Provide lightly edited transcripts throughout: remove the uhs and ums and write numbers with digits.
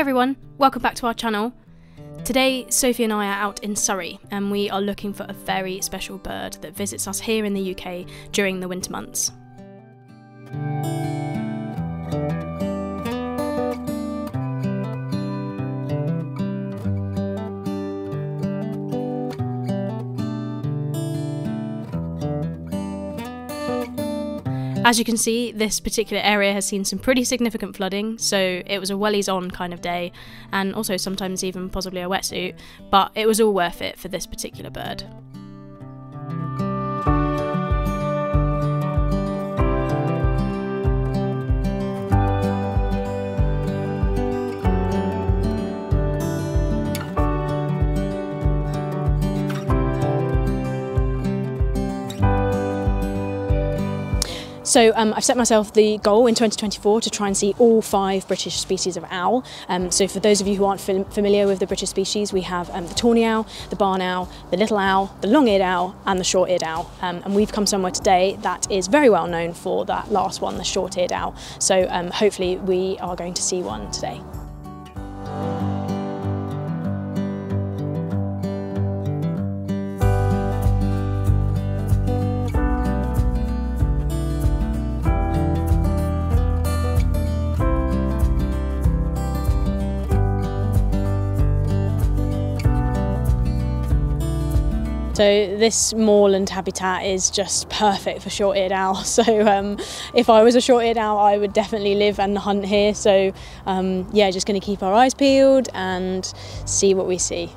everyone, welcome back to our channel. Today Sophie and I are out in Surrey and we are looking for a very special bird that visits us here in the UK during the winter months. As you can see, this particular area has seen some pretty significant flooding, so it was a wellies on kind of day, and also sometimes even possibly a wetsuit, but it was all worth it for this particular bird. So I've set myself the goal in 2024 to try and see all 5 British species of owl. So for those of you who aren't familiar with the British species, we have the tawny owl, the barn owl, the little owl, the long-eared owl and the short-eared owl. And we've come somewhere today that is very well known for that last one, the short-eared owl. So hopefully we are going to see one today. So this moorland habitat is just perfect for short-eared owl. So if I was a short-eared owl, I would definitely live and hunt here. So yeah, just going to keep our eyes peeled and see what we see.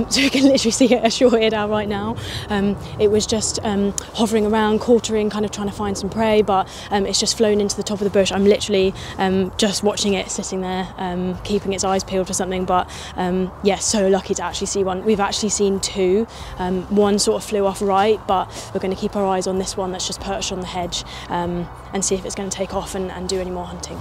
So you can literally see a short-eared owl right now. It was just hovering around, quartering, kind of trying to find some prey, but it's just flown into the top of the bush. I'm literally just watching it sitting there, keeping its eyes peeled for something, but yeah, so lucky to actually see one. We've actually seen 2. One sort of flew off right, but we're going to keep our eyes on this one that's just perched on the hedge and see if it's going to take off and do any more hunting.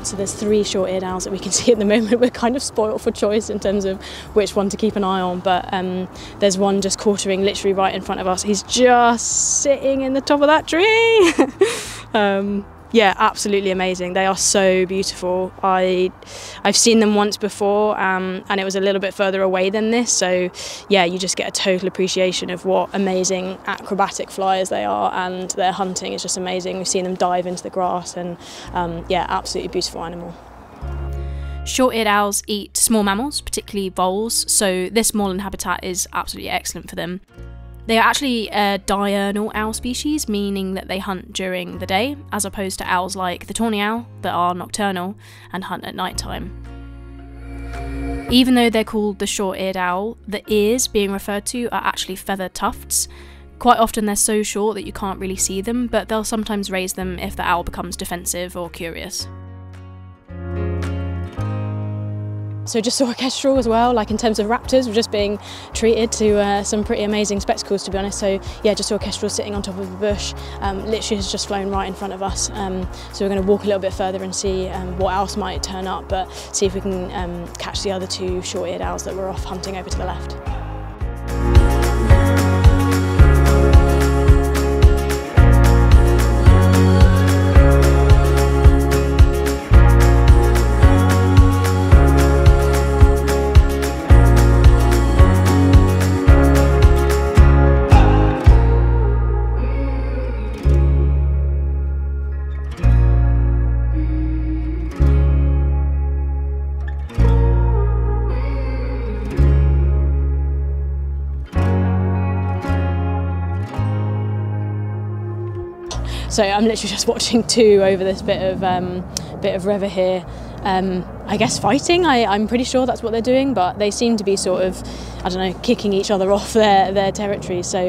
So there's 3 short-eared owls that we can see at the moment. We're kind of spoiled for choice in terms of which one to keep an eye on, but there's one just quartering literally right in front of us. He's just sitting in the top of that tree. Yeah, absolutely amazing. They are so beautiful. I've seen them once before and it was a little bit further away than this, so yeah, you just get a total appreciation of what amazing acrobatic flyers they are, and their hunting is just amazing. We've seen them dive into the grass and yeah, absolutely beautiful animal. Short-eared owls eat small mammals, particularly voles, so this moorland habitat is absolutely excellent for them. They are actually a diurnal owl species, meaning that they hunt during the day, as opposed to owls like the tawny owl that are nocturnal and hunt at night time. Even though they're called the short-eared owl, the ears being referred to are actually feather tufts. Quite often they're so short that you can't really see them, but they'll sometimes raise them if the owl becomes defensive or curious. So just saw a kestrel as well, like in terms of raptors, we're just being treated to some pretty amazing spectacles, to be honest. So yeah, just saw a kestrel sitting on top of a bush, literally has just flown right in front of us. So we're going to walk a little bit further and see what else might turn up, but see if we can catch the other two short-eared owls that were off hunting over to the left. So I'm literally just watching two over this bit of river here. I guess fighting, I'm pretty sure that's what they're doing, but they seem to be sort of, I don't know, kicking each other off their territory. So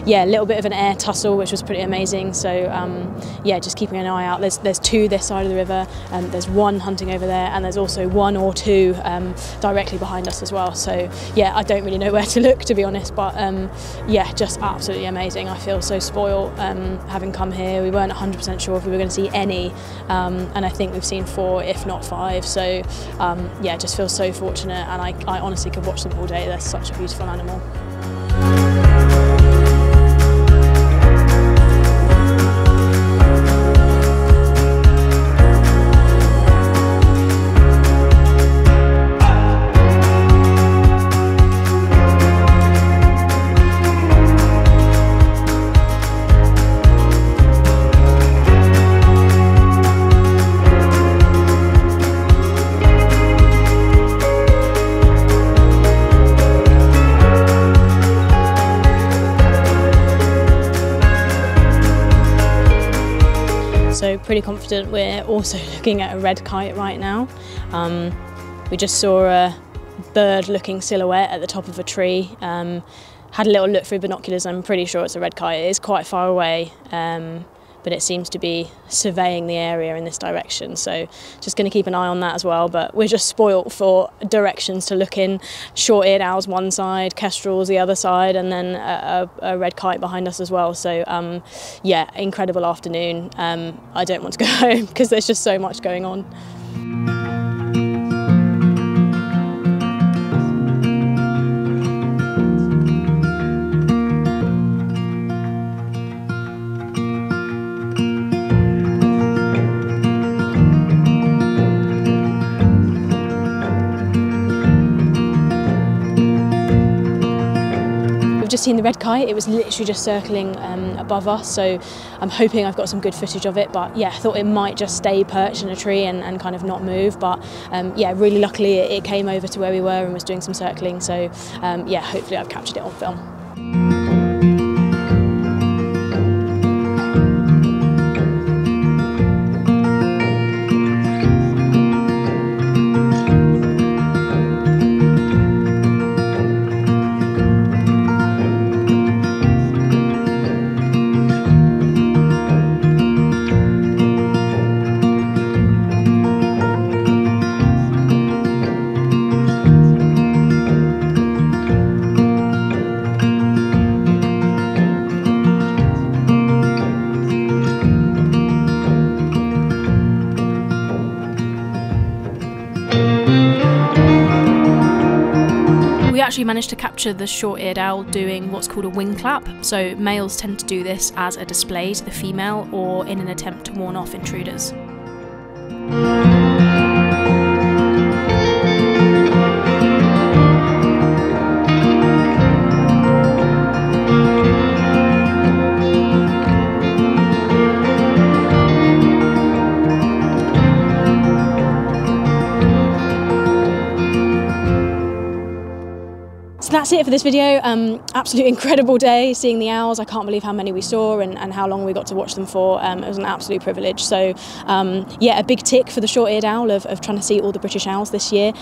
yeah, a little bit of an air tussle, which was pretty amazing. So yeah, just keeping an eye out. There's two this side of the river, there's one hunting over there, and there's also one or two directly behind us as well. So yeah, I don't really know where to look, to be honest, but yeah, just absolutely amazing. I feel so spoiled having come here. We weren't 100% sure if we were going to see any, and I think we've seen 4, if not 5. So yeah, just feel so fortunate, and I honestly could watch them all day. They're such a beautiful animal. So pretty confident we're also looking at a red kite right now. We just saw a bird-looking silhouette at the top of a tree. Had a little look through binoculars. I'm pretty sure it's a red kite. It is quite far away, but it seems to be surveying the area in this direction. So just going to keep an eye on that as well. But we're just spoilt for directions to look in. Short-eared owls one side, kestrels the other side, and then a red kite behind us as well. So yeah, incredible afternoon. I don't want to go home because there's just so much going on. We've just seen the red kite. It was literally just circling above us, so I'm hoping I've got some good footage of it. But yeah, I thought it might just stay perched in a tree and kind of not move, but yeah, really luckily it came over to where we were and was doing some circling, so yeah, hopefully I've captured it on film. We actually managed to capture the short-eared owl doing what's called a wing clap. So males tend to do this as a display to the female or in an attempt to warn off intruders. So that's it for this video. Absolutely incredible day seeing the owls. I can't believe how many we saw and how long we got to watch them for. It was an absolute privilege. So yeah, a big tick for the short-eared owl of trying to see all the British owls this year.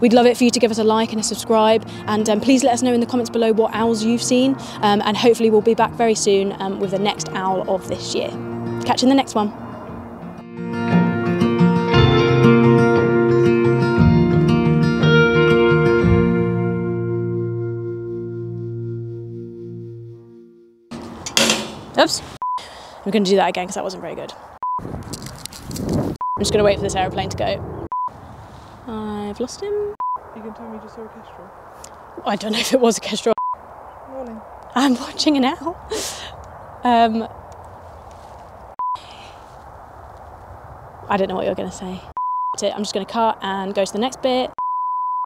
We'd love it for you to give us a like and a subscribe, and please let us know in the comments below what owls you've seen, and hopefully we'll be back very soon with the next owl of this year. Catch you in the next one. Whoops. I'm going to do that again because that wasn't very good. I'm just going to wait for this aeroplane to go. I've lost him. You can tell me just saw a kestrel. I don't know if it was a kestrel. Morning. I'm watching it now. I don't know what you're going to say. I'm just going to cut and go to the next bit.